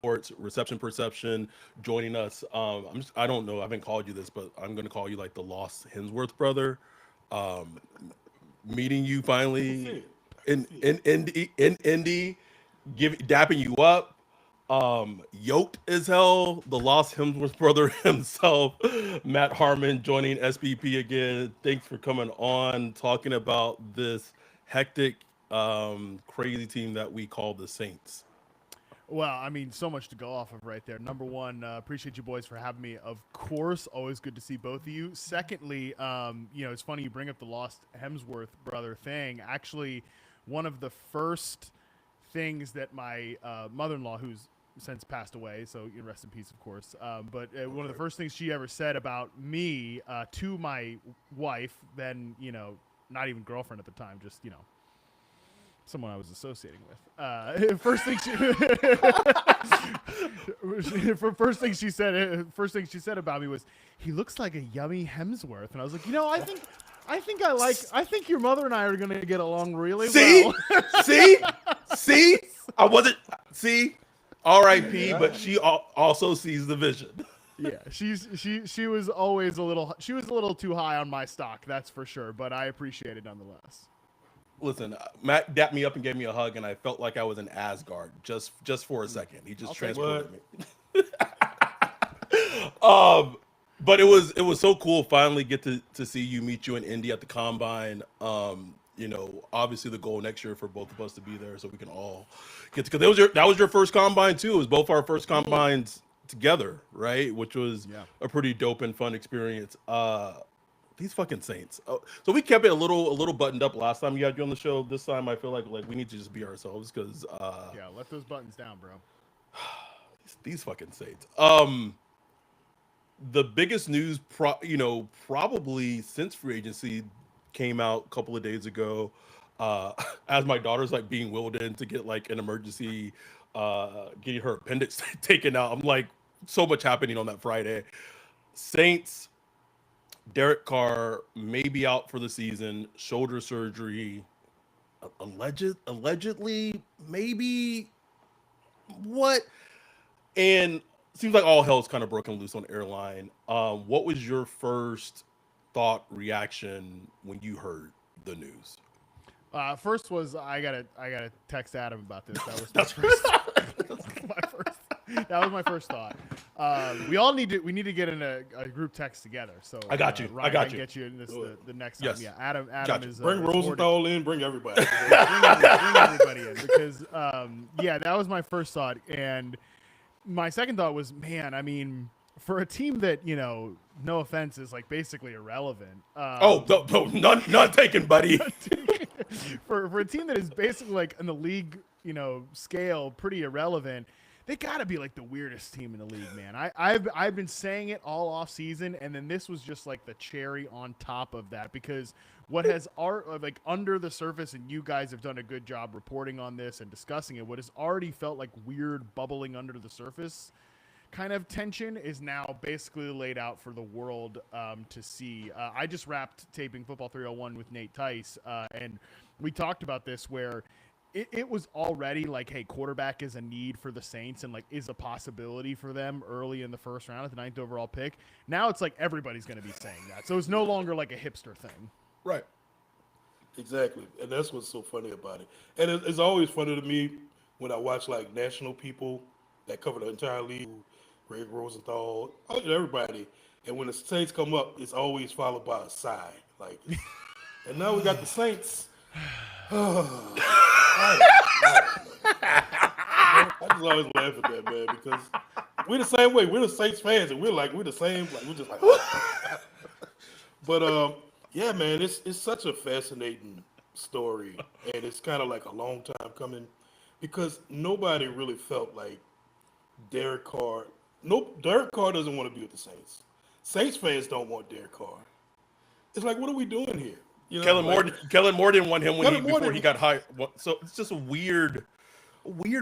Sports Reception Perception, joining us. I don't know, I haven't called you this, but I'm gonna call you like the lost Hemsworth brother. Um, Meeting you I can see finally it. I can in see it. in Indy, dapping you up. Yoked as hell, the lost Hemsworth brother himself, Matt Harmon, joining SBP again. Thanks for coming on, talking about this hectic, crazy team that we call the Saints. Well, I mean, so much to go off of right there. Number one, appreciate you boys for having me. Of course, always good to see both of you. Secondly, it's funny you bring up the lost Hemsworth brother thing. Actually, one of the first things that my mother-in-law, who's since passed away, so rest in peace, of course. But one of the first things she ever said about me to my wife, then not even girlfriend at the time, just someone I was associating with. First thing she said about me was, "He looks like a yummy Hemsworth," and I was like, I think your mother and I are gonna get along really See, well. see, see. I wasn't. See, R.I.P. But she also sees the vision. Yeah, she was always a little too high on my stock, that's for sure. But I appreciate it nonetheless. Listen, Matt dapped me up and gave me a hug, and I felt like I was in Asgard just for a second. He just I'll take transported me. But it was so cool finally get to see you, meet you in Indy at the combine. Obviously the goal next year for both of us to be there so we can all get to, because that was your first combine too. It was both our first combines together, right? Which was a pretty dope and fun experience. These fucking Saints. Oh, so we kept it a little buttoned up last time you had you on the show. This time I feel like we need to just be ourselves because Yeah, let those buttons down, bro. these fucking Saints. The biggest news, probably since free agency came out a couple of days ago, as my daughter's like being wheeled in to get like an emergency, getting her appendix taken out. I'm like, so much happening on that Friday. Saints, Derek Carr may be out for the season, shoulder surgery, allegedly, maybe what? And seems like all hell's kind of broken loose on airline. What was your first thought reaction when you heard the news? First was I gotta text Adam about this. That was That's first. that was my first thought. We need to get in a group text together. So I got you. Ryan, I got can you. get you in this the next Yes. time. Yeah, Adam Gotcha. is Bring Rosenthal in. Bring everybody. bring everybody in because that was my first thought, and my second thought was, man, I mean, for a team that no offense, is like basically irrelevant. No, none taken, buddy. for a team that is basically like in the league, scale, pretty irrelevant. They got to be like the weirdest team in the league, man. I've been saying it all off season, and then this was just like the cherry on top of that because what has like under the surface, and you guys have done a good job reporting on this and discussing it. What has already felt like weird bubbling under the surface kind of tension is now basically laid out for the world to see. I just wrapped taping Football 301 with Nate Tice, and we talked about this where it was already like, hey, quarterback is a need for the Saints and like is a possibility for them early in the first round at the 9th overall pick. Now it's like everybody's going to be saying that. So it's no longer like a hipster thing. Right. Exactly, and that's what's so funny about it. And it's always funny to me when I watch like national people that cover the entire league, Greg Rosenthal, everybody. And when the Saints come up, it's always followed by a sigh. Like, and now we got the Saints. I just always laugh at that, man, because we're the same way. We're the Saints fans, and we're the same. Like we're just like, but yeah, man, it's such a fascinating story, and it's kind of like a long time coming because nobody really felt like Derek Carr. Nope, Derek Carr doesn't want to be with the Saints. Saints fans don't want Derek Carr. It's like, what are we doing here? Kellen Moore didn't want him before he got hired. So it's just a weird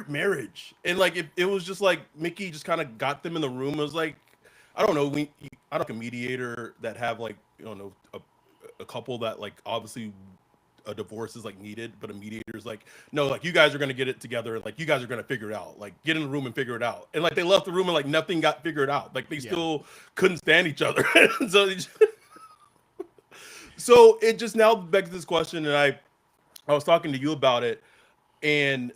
marriage. And like it was just like Mickey just kind of got them in the room. It was like, I don't know, I don't know, a mediator that have like, a couple that like obviously a divorce is like needed, but a mediator's like, no, like you guys are gonna get it together, like you guys are gonna figure it out, like get in the room and figure it out. And like they left the room and like nothing got figured out, like they still couldn't stand each other. So so it just now begs this question, and I was talking to you about it, and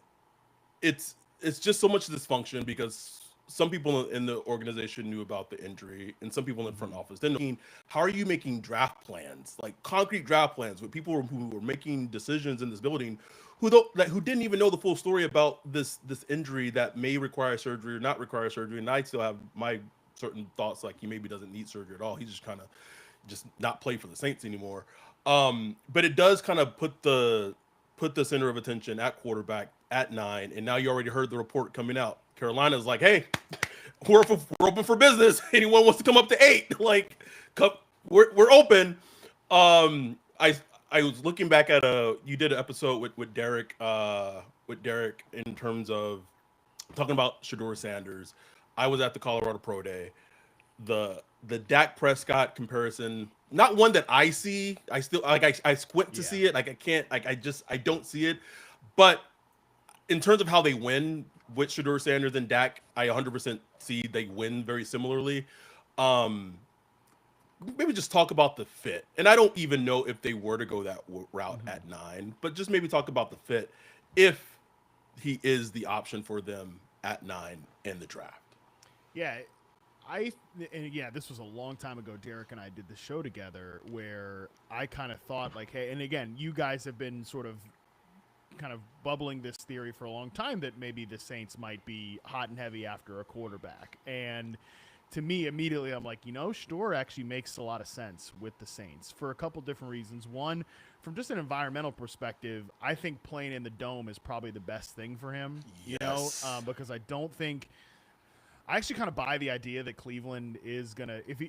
it's just so much dysfunction because some people in the organization knew about the injury and some people in the front office didn't. I mean, how are you making draft plans, like concrete draft plans, with people who were making decisions in this building who didn't even know the full story about this injury that may require surgery or not require surgery? And I still have my certain thoughts, like he maybe doesn't need surgery at all. He's just kind of just not play for the Saints anymore. But it does kind of put the center of attention at quarterback at 9, and now you already heard the report coming out. Carolina's like, hey, we're open for business. Anyone wants to come up to 8? Like, we're open. I was looking back at you did an episode with Derek in terms of talking about Shedeur Sanders. I was at the Colorado Pro Day. The Dak Prescott comparison, not one that I see. I still I squint to see it. Like I can't, like I don't see it. But in terms of how they win with Shedeur Sanders and Dak, I 100% see they win very similarly. Maybe just talk about the fit. And I don't even know if they were to go that route at 9, but just maybe talk about the fit if he is the option for them at 9 in the draft. Yeah. This was a long time ago. Derek and I did the show together where I kind of thought like, hey, and again, you guys have been sort of kind of bubbling this theory for a long time that maybe the Saints might be hot and heavy after a quarterback. And to me, immediately, I'm like, Shedeur actually makes a lot of sense with the Saints for a couple different reasons. One, from just an environmental perspective, I think playing in the dome is probably the best thing for him. Because I don't think – I actually kind of buy the idea that Cleveland is going to – if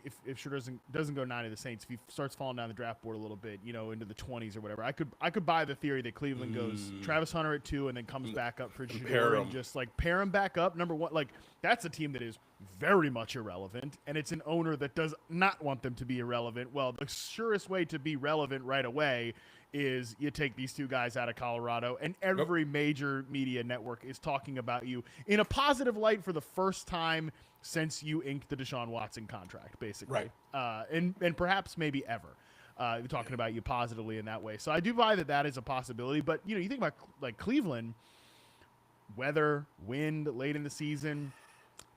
Shedeur doesn't go 9 to the Saints, if he starts falling down the draft board a little bit, into the 20s or whatever, I could buy the theory that Cleveland goes Travis Hunter at 2 and then comes back up for Shedeur and just like pair him back up. Number one, like that's a team that is very much irrelevant, and it's an owner that does not want them to be irrelevant. Well, the surest way to be relevant right away is you take these two guys out of Colorado, and every major media network is talking about you in a positive light for the first time since you inked the Deshaun Watson contract, basically. Right. And perhaps maybe ever. Talking about you positively in that way. So I do buy that is a possibility. But, you think about like Cleveland, weather, wind late in the season,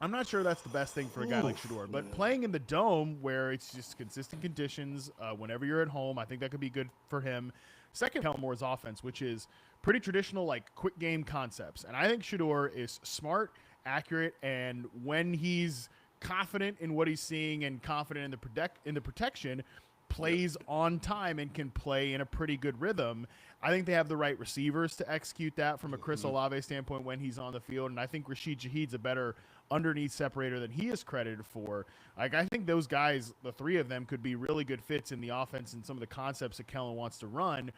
I'm not sure that's the best thing for a guy like Shedeur. But playing in the dome where it's just consistent conditions, whenever you're at home, I think that could be good for him. Second, Kellen Moore's offense, which is pretty traditional, like quick game concepts. And I think Shedeur is smart, accurate, and when he's confident in what he's seeing and confident in the protection, plays on time and can play in a pretty good rhythm. I think they have the right receivers to execute that from a Chris Olave standpoint when he's on the field. And I think Rashid Shaheed's a better underneath separator than he is credited for. Like, I think those guys, the three of them, could be really good fits in the offense and some of the concepts that Kellen wants to run.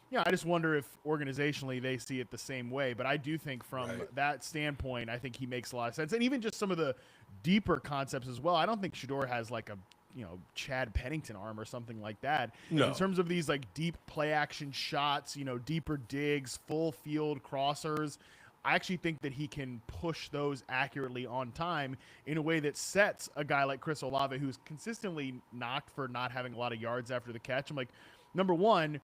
Yeah, I just wonder if organizationally they see it the same way. But I do think from that standpoint, I think he makes a lot of sense. And even just some of the deeper concepts as well. I don't think Shedeur has like a Chad Pennington arm or something like that. No. In terms of these like deep play action shots, deeper digs, full field crossers, I actually think that he can push those accurately on time in a way that sets a guy like Chris Olave, who's consistently knocked for not having a lot of yards after the catch. I'm like, number one,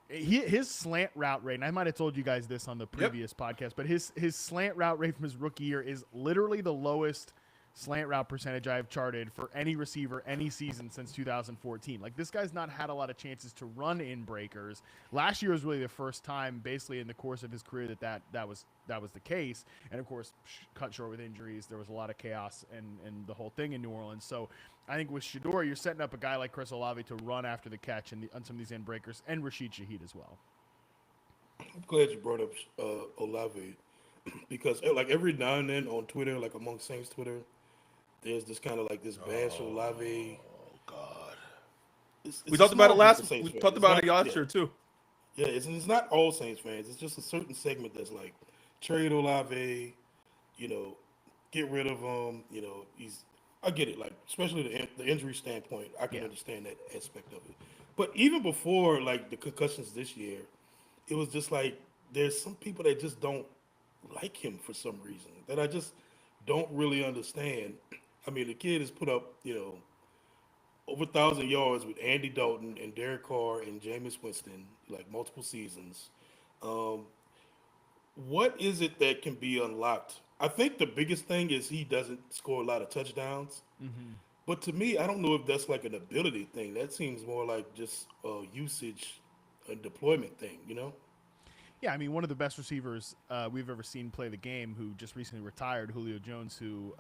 his slant route rate, and I might have told you guys this on the previous podcast, but his slant route rate from his rookie year is literally the lowest slant route percentage I have charted for any receiver any season since 2014. Like, this guy's not had a lot of chances to run in breakers. Last year was really the first time, basically in the course of his career, that was the case. And of course, cut short with injuries, there was a lot of chaos and the whole thing in New Orleans. So I think with Shedeur, you're setting up a guy like Chris Olave to run after the catch on some of these end breakers, and Rashid Shaheed as well. I'm glad you brought up Olave because like every now and then on Twitter, like among Saints Twitter, there's this kind of like this bash Olave. Oh God! We talked about it last year too. Yeah, it's not all Saints fans. It's just a certain segment that's like trade Olave, get rid of him. I get it. Like especially the injury standpoint, I can understand that aspect of it. But even before like the concussions this year, it was just like there's some people that just don't like him for some reason that I just don't really understand. I mean, the kid has put up, over 1,000 yards with Andy Dalton and Derek Carr and Jameis Winston, like multiple seasons. Um, what is it that can be unlocked? I think the biggest thing is he doesn't score a lot of touchdowns. Mm-hmm. But to me, I don't know if that's like an ability thing. That seems more like just a usage, a deployment thing. Yeah, I mean, one of the best receivers we've ever seen play the game, who just recently retired, Julio Jones, who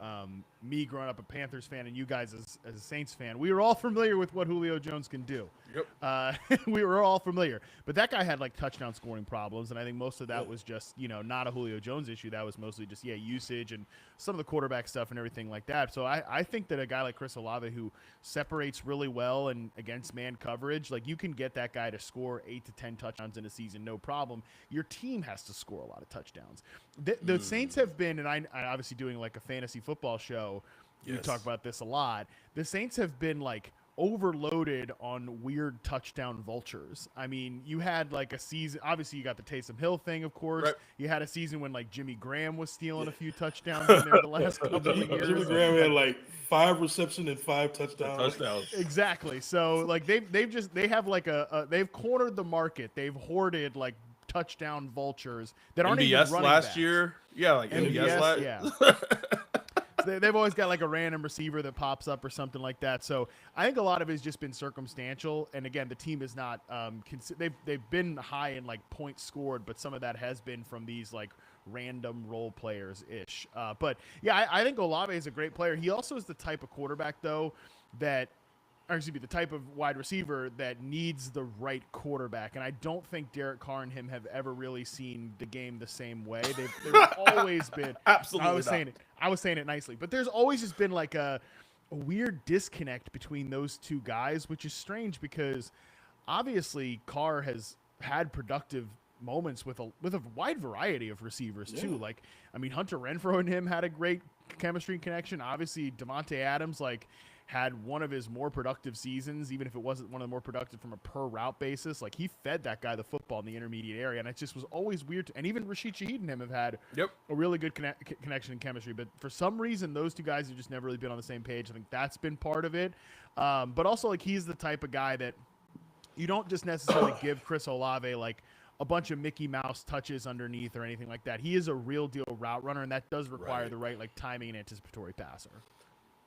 me growing up a Panthers fan and you guys as a Saints fan, we were all familiar with what Julio Jones can do. Yep. We were all familiar. But that guy had like touchdown scoring problems, and I think most of that was just, not a Julio Jones issue. That was mostly just, usage and some of the quarterback stuff and everything like that. So I think that a guy like Chris Olave, who separates really well and against man coverage, like you can get that guy to score 8 to 10 touchdowns in a season, no problem. Your team has to score a lot of touchdowns. The Saints have been, and I obviously doing like a fantasy football show, we talk about this a lot. The Saints have been like overloaded on weird touchdown vultures. I mean, you had like a season, obviously you got the Taysom Hill thing, of course. Right. You had a season when like Jimmy Graham was stealing a few touchdowns in there the last couple of years. Jimmy Graham had like 5 receptions and 5 touchdowns. Exactly. So like they have like they've cornered the market. They've hoarded like touchdown vultures that aren't even running last backs. year. Yeah, like MBS last. Yeah. They've always got like a random receiver that pops up or something like that. So I think a lot of it has just been circumstantial. And again, the team is not they've been high in like points scored, but some of that has been from these like random role players ish. But yeah, I think Olave is a great player. He also is the type of quarterback though that. Or excuse me, the type of wide receiver that needs the right quarterback. And I don't think Derek Carr and him have ever really seen the game the same way. They've always been Absolutely. I was saying it nicely. But there's always just been like a weird disconnect between those two guys, which is strange because obviously Carr has had productive moments with a wide variety of receivers too. Like, I mean, Hunter Renfrow and him had a great chemistry and connection. Obviously, Devontae Adams, like, had one of his more productive seasons, even if it wasn't one of the more productive from a per route basis. Like, he fed that guy the football in the intermediate area, and it just was always weird. And even Rashid Shaheed and him have had a really good connection and chemistry. But for some reason, those two guys have just never really been on the same page. I think that's been part of it. But also, like, he's the type of guy that you don't just necessarily give Chris Olave, like, a bunch of Mickey Mouse touches underneath or anything like that. He is a real deal route runner, and that does require the right, like, timing and anticipatory passer.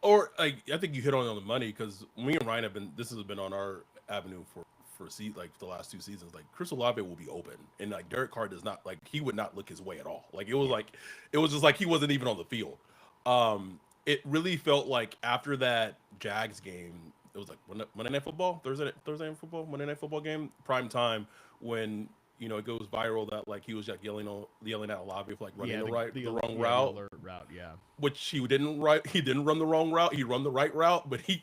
Or I think you hit on the money because me and Ryan this has been on our avenue for like the last 2 seasons. Like Chris Olave will be open, and like Derek Carr does not, like, he would not look his way at all. Like it was just like he wasn't even on the field. It really felt like after that Jags game, it was like Monday Night Football, Thursday Night Football, Monday Night Football game, prime time, when it goes viral that like he was like yelling at Olave for like running the wrong route. Which he didn't run the wrong route. He run the right route, but he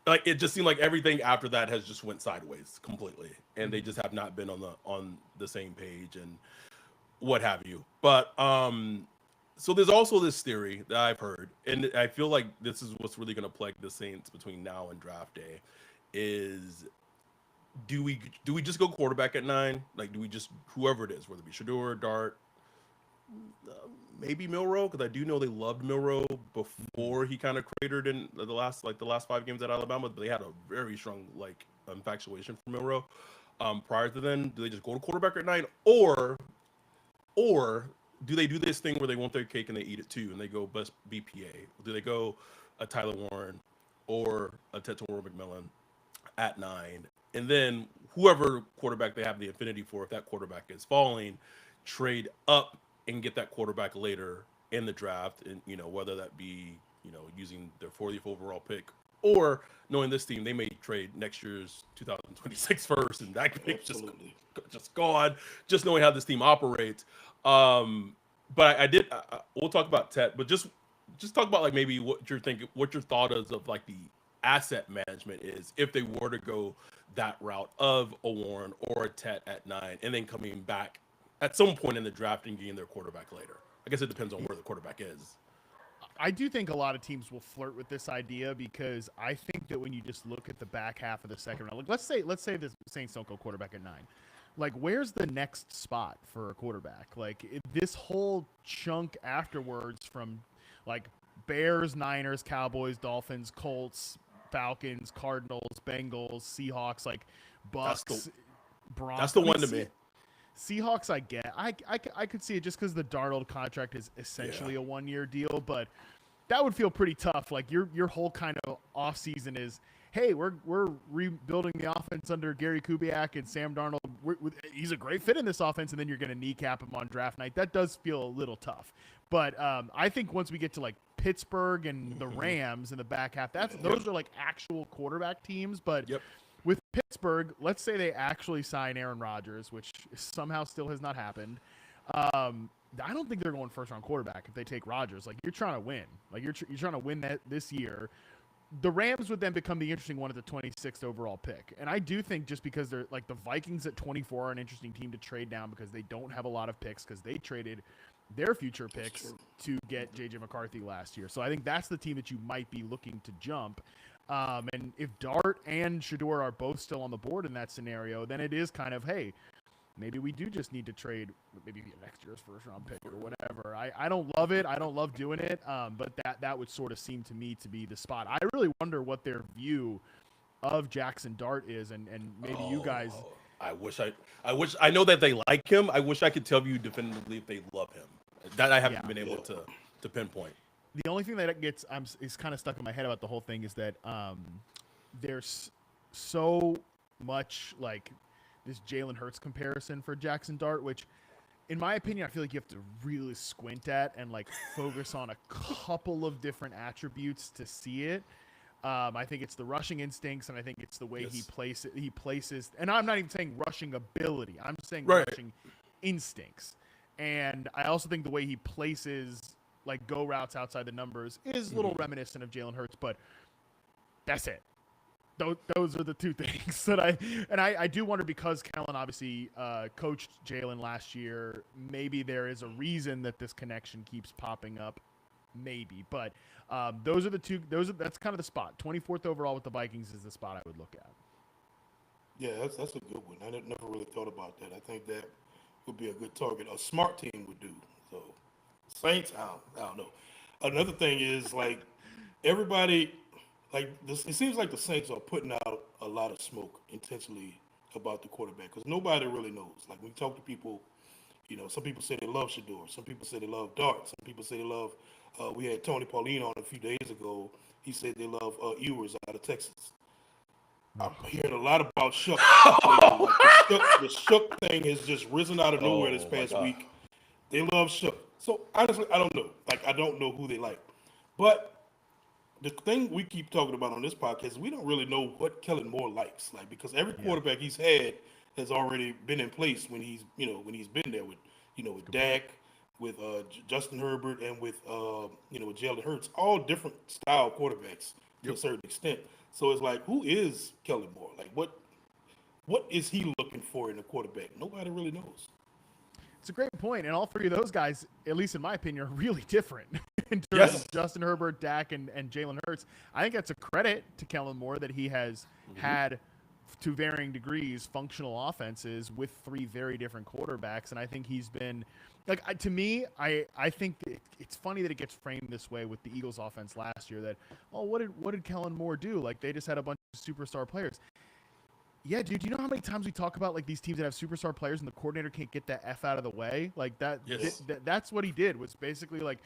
like it just seemed like everything after that has just went sideways completely, and they just have not been on the same page and what have you. But so there's also this theory that I've heard, and I feel like this is what's really going to plague the Saints between now and draft day, is do we just go quarterback at 9? Like, do we just whoever it is, whether it be Shador, Dart, maybe Milroe, because I do know they loved Milroe before he kind of cratered in the last 5 games at Alabama, but they had a very strong like infatuation for Milroe. Prior to then, do they just go to quarterback at 9, or do they do this thing where they want their cake and they eat it too, and they go best BPA? Do they go a Tyler Warren or a Tetsuo McMillan at 9? And then whoever quarterback they have the affinity for, if that quarterback is falling, trade up and get that quarterback later in the draft, and whether that be using their 40th overall pick, or knowing this team, they may trade next year's 2026 first, and that pick just gone. Just knowing how this team operates. But we'll talk about Tet, but just talk about like maybe what you're thinking, what your thought is of like the asset management is if they were to go that route of a Warren or a Tet at 9, and then coming back at some point in the draft and getting their quarterback later. I guess it depends on where the quarterback is. I do think a lot of teams will flirt with this idea because I think that when you just look at the back half of the second round, like let's say the Saints don't go quarterback at 9. Like, where's the next spot for a quarterback? Like, this whole chunk afterwards from, like, Bears, Niners, Cowboys, Dolphins, Colts, Falcons, Cardinals, Bengals, Seahawks, like, Bucks, Broncos. That's the one to me. Seahawks, I get. I could see it just because the Darnold contract is essentially a 1-year deal, but that would feel pretty tough. Like, your whole kind of offseason is, hey, we're rebuilding the offense under Gary Kubiak and Sam Darnold. He's a great fit in this offense, and then you're going to kneecap him on draft night. That does feel a little tough. But I think once we get to, like, Pittsburgh and the Rams in the back half, those are, like, actual quarterback teams. But with Pittsburgh, let's say they actually sign Aaron Rodgers, which somehow still has not happened. I don't think they're going first-round quarterback if they take Rodgers. Like, you're trying to win. Like, you're trying to win that this year. The Rams would then become the interesting one at the 26th overall pick. And I do think just because they're like the Vikings at 24 are an interesting team to trade down because they don't have a lot of picks because they traded their future picks to get J.J. McCarthy last year. So I think that's the team that you might be looking to jump. And if Dart and Shador are both still on the board in that scenario, then it is kind of, hey, maybe we do just need to trade maybe next year's first-round pick or whatever. I don't love it. I don't love doing it, but that would sort of seem to me to be the spot. I really wonder what their view of Jackson Dart is, and maybe you guys. I know that they like him. I wish I could tell you definitively if they love him. That I haven't been able to pinpoint. The only thing that is kind of stuck in my head about the whole thing is that there's so much like this Jalen Hurts comparison for Jackson Dart, which in my opinion, I feel like you have to really squint at and like focus on a couple of different attributes to see it. I think it's the rushing instincts, and I think it's the way he places, and I'm not even saying rushing ability. I'm saying rushing instincts. And I also think the way he places like go routes outside the numbers is a little reminiscent of Jalen Hurts, but that's it. Those are the two things that I do wonder, because Kellen obviously coached Jalen last year. Maybe there is a reason that this connection keeps popping up, maybe. But those are the two. That's kind of the spot. 24th overall with the Vikings is the spot I would look at. Yeah, that's a good one. I never really thought about that. I think that would be a good target. A smart team would do. So Saints, I don't know. Another thing is like everybody. Like this, it seems like the Saints are putting out a lot of smoke intentionally about the quarterback because nobody really knows. Like when you talk to people, some people say they love Shador, some people say they love Dart, some people say they love. We had Tony Pauline on a few days ago. He said they love Ewers out of Texas. I'm hearing a lot about Shook. Like the Shook thing has just risen out of nowhere this past week. They love Shook. So honestly, I don't know. Like I don't know who they like, but. The thing we keep talking about on this podcast, we don't really know what Kellen Moore likes, like because every quarterback he's had has already been in place when he's been there with with Dak, with Justin Herbert, and with with Jalen Hurts, all different style quarterbacks to a certain extent. So it's like, who is Kellen Moore? Like what is he looking for in a quarterback? Nobody really knows. It's a great point, and all three of those guys, at least in my opinion, are really different in terms of Justin Herbert, Dak, and Jalen Hurts. I think that's a credit to Kellen Moore that he has had, to varying degrees, functional offenses with three very different quarterbacks, and I think he's been like to me. I think it's funny that it gets framed this way with the Eagles' offense last year. That what did Kellen Moore do? Like they just had a bunch of superstar players. Yeah, dude, do you know how many times we talk about like these teams that have superstar players and the coordinator can't get that F out of the way? Like that, that's what he did, was basically like,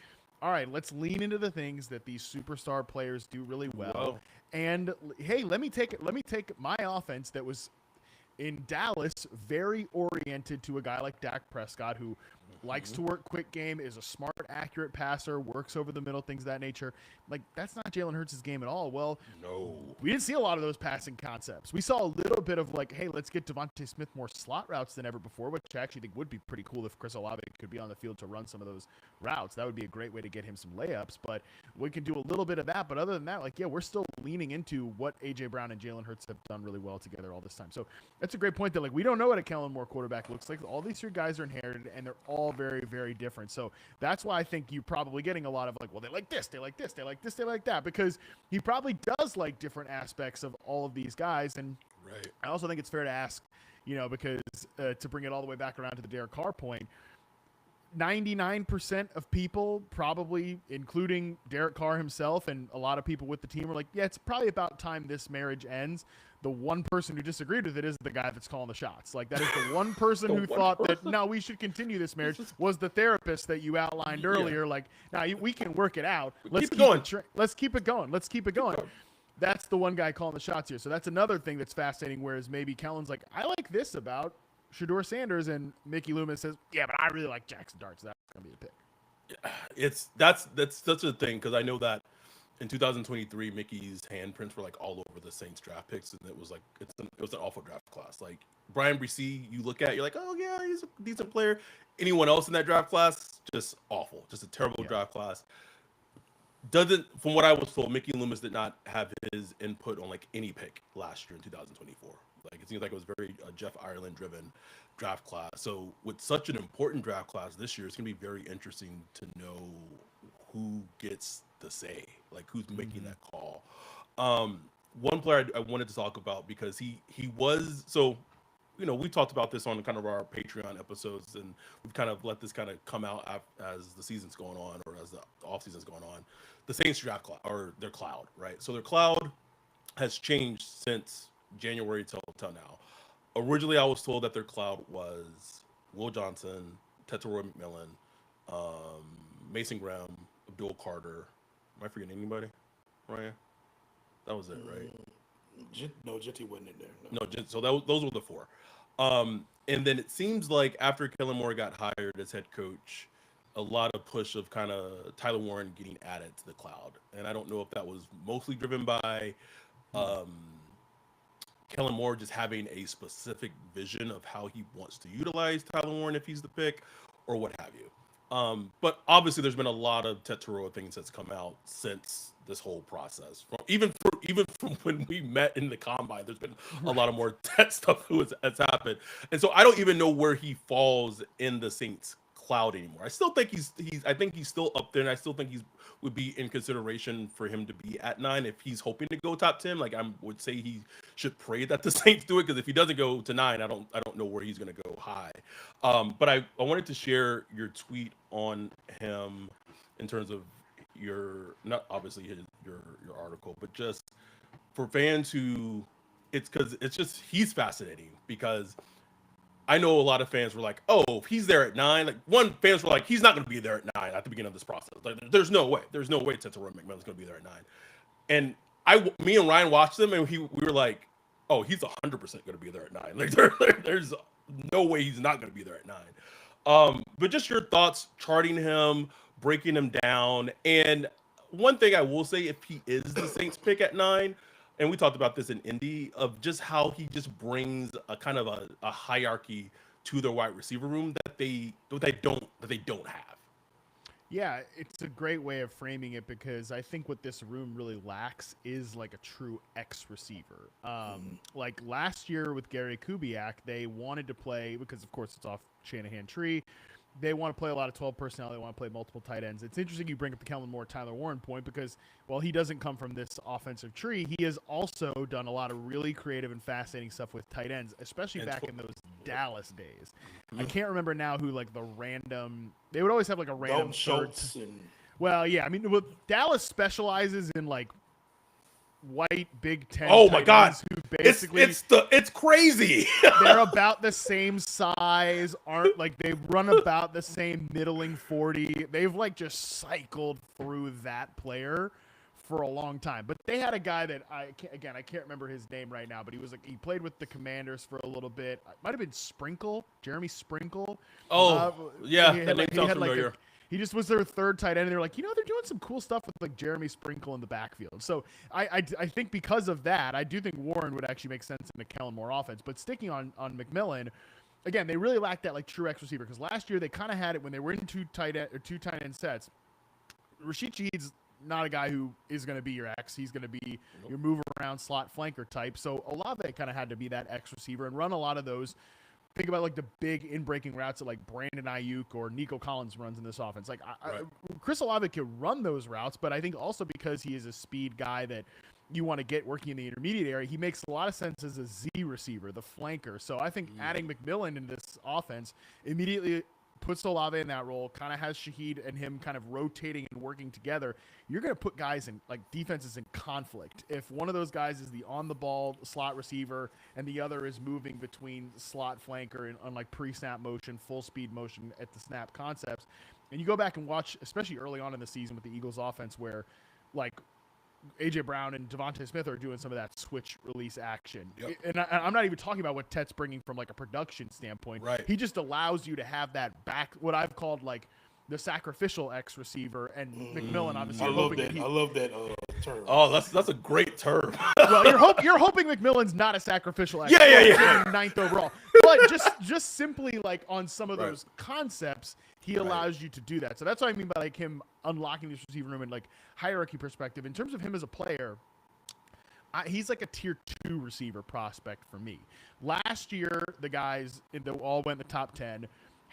all right, let's lean into the things that these superstar players do really well. And hey, let me take my offense that was in Dallas very oriented to a guy like Dak Prescott, who likes to work quick game, is a smart, accurate passer, works over the middle, things of that nature. Like, that's not Jalen Hurts' game at all. Well, no, we didn't see a lot of those passing concepts. We saw a little bit of like, hey, let's get Devontae Smith more slot routes than ever before, which I actually think would be pretty cool if Chris Olave could be on the field to run some of those routes. That would be a great way to get him some layups, but we can do a little bit of that. But other than that, like, yeah, we're still leaning into what A.J. Brown and Jalen Hurts have done really well together all this time. So that's a great point that, like, we don't know what a Kellen Moore quarterback looks like. All these three guys are inherited, and they're all very, very different. So that's why I think you're probably getting a lot of like, well, they like this, they like this, they like this, they like that, because he probably does like different aspects of all of these guys. And Right. I also think it's fair to ask, because to bring it all the way back around to the Derek Carr point, 99% of people, probably including Derek Carr himself and a lot of people with the team, are like, yeah, it's probably about time this marriage ends. The one person who disagreed with it is the guy that's calling the shots. Like, that is the one person who thought that, no, we should continue this marriage, was the therapist that you outlined earlier. Like, now we can work it out. Let's keep it going. Let's keep it going. Let's keep it going. That's the one guy calling the shots here. So that's another thing that's fascinating, whereas maybe Kellen's like, I like this about Shedeur Sanders, and Mickey Loomis says, yeah, but I really like Jackson Dart, so that's going to be the pick. That's such a thing, because I know that in 2023, Mickey's handprints were like all over the Saints draft picks, and it was like it was an awful draft class. Like Brian Bresee, you look at, you're like, oh yeah, he's a decent player. Anyone else in that draft class, just awful, just a terrible draft class. From what I was told, Mickey Loomis did not have his input on like any pick last year in 2024. Like, it seems like it was very Jeff Ireland driven draft class. So with such an important draft class this year, it's going to be very interesting to know who gets the say, like who's making that call. One player I wanted to talk about, because he was, so, we talked about this on kind of our Patreon episodes, and we've kind of let this kind of come out as the season's going on, or as the off season's going on. The Saints draft cloud, or their cloud, right? So their cloud has changed since January till now. Originally, I was told that their cloud was Will Johnson, Tetairoa McMillan, Mason Graham, Abdul Carter. Am I forgetting anybody, Ryan? That was it, right? No, Jetty wasn't in there. No, so those were the four. And then it seems like after Kellen Moore got hired as head coach, a lot of push of kind of Tyler Warren getting added to the cloud. And I don't know if that was mostly driven by Kellen Moore just having a specific vision of how he wants to utilize Tyler Warren if he's the pick, or what have you. But obviously, there's been a lot of Tetairoa things that's come out since this whole process. Even from when we met in the combine, there's been a lot of more Tet stuff that's happened. And so I don't even know where he falls in the Saints cloud anymore. I still think I think he's still up there, and I still think would be in consideration for him to be at 9 if he's hoping to go top 10. Like, I would say he should pray that the Saints do it, because if he doesn't go to 9, I don't know where he's going to go high. But I wanted to share your tweet on him in terms of not obviously your article, but just for fans who, he's fascinating, because I know a lot of fans were like, oh, if he's there at 9, like fans were like, he's not going to be there at 9 at the beginning of this process. Like, there's no way Tetairoa McMillan's going to be there at 9. And me and Ryan watched him, and we were like, oh, he's 100% going to be there at 9. Like, there's no way he's not going to be there at 9. But just your thoughts charting him, breaking him down. And one thing I will say, if he is the Saints pick at 9, and we talked about this in Indy, of just how he just brings a kind of a hierarchy to their wide receiver room that they don't have. Yeah, it's a great way of framing it, because I think what this room really lacks is like a true X receiver. Like last year with Gary Kubiak, they wanted to play, because of course it's off Shanahan tree, they want to play a lot of 12 personnel. They want to play multiple tight ends. It's interesting you bring up the Kellen Moore, Tyler Warren point, because while he doesn't come from this offensive tree, he has also done a lot of really creative and fascinating stuff with tight ends, especially back in those Dallas days. I can't remember now who, like, they would always have like a random Schultz. Well, yeah, I mean, Dallas specializes in like white Big Ten. Oh my God! Who basically it's crazy. They're about the same size. They run about the same middling 40. They've like just cycled through that player for a long time. But they had a guy that I can't remember his name right now, but he played with the Commanders for a little bit. It might have been Jeremy Sprinkle. Oh, yeah, that name sounds familiar. He just was their third tight end, and they're like, they're doing some cool stuff with like Jeremy Sprinkle in the backfield. So I think because of that, I do think Warren would actually make sense in the Kellen Moore offense. But sticking on McMillan, again, they really lacked that like true X receiver, because last year they kind of had it when they were in two tight end sets. Rashid Shaheed's not a guy who is going to be your X. He's going to be your move around slot flanker type. So Olave kind of had to be that X receiver and run a lot of those think about like the big in-breaking routes that like Brandon Ayuk or Nico Collins runs in this offense. Like Chris Olave can run those routes, but I think also because he is a speed guy that you want to get working in the intermediate area, he makes a lot of sense as a Z receiver, the flanker. So I think adding McMillan into this offense immediately puts Olave in that role, kind of has Shaheed and him kind of rotating and working together. You're going to put guys in, like, defenses in conflict. If one of those guys is the on-the-ball slot receiver and the other is moving between slot flanker and on, like, pre-snap motion, full-speed motion at the snap concepts, and you go back and watch, especially early on in the season with the Eagles offense where, like, A.J. Brown and Devontae Smith are doing some of that switch release action. Yep. And I'm not even talking about what Tet's bringing from like a production standpoint. Right. He just allows you to have that back, what I've called like the sacrificial X receiver, and McMillan obviously. I love that term. Oh, that's a great term. Well, you're hoping McMillan's not a sacrificial X. Yeah. Ninth overall. But just simply like on some of those concepts, he allows you to do that. So that's what I mean by like him unlocking this receiver room and like hierarchy perspective. In terms of him as a player, he's like a tier 2 receiver prospect for me. Last year, the guys all went in the top 10.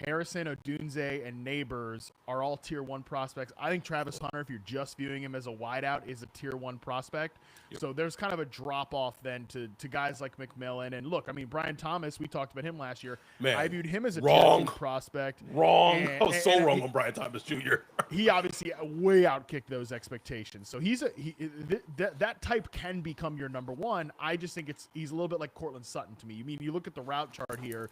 Harrison, Odunze, and Neighbors are all tier 1 prospects. I think Travis Hunter, if you're just viewing him as a wideout, is a tier 1 prospect. Yep. So there's kind of a drop off then to guys like McMillan. And look, I mean, Brian Thomas, we talked about him last year. Man, I viewed him as a tier 2 prospect. Wrong. I was so wrong on Brian Thomas Jr. He obviously way outkicked those expectations. So that type can become your number 1. I just think he's a little bit like Cortland Sutton to me. I mean, you look at the route chart here.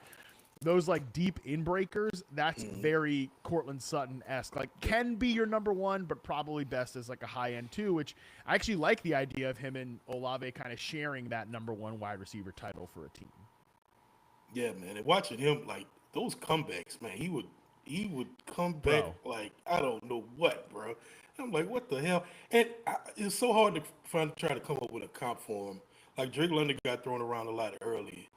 Those like deep in breakers, that's very Cortland Sutton-esque. Like can be your number 1, but probably best as like a high end 2, which I actually like the idea of him and Olave kind of sharing that number 1 wide receiver title for a team. Yeah, man. And watching him, like those comebacks, man, he would come back like I don't know what, bro. I'm like, what the hell? And it's so hard to try to come up with a comp for him. Like Drake London got thrown around a lot early.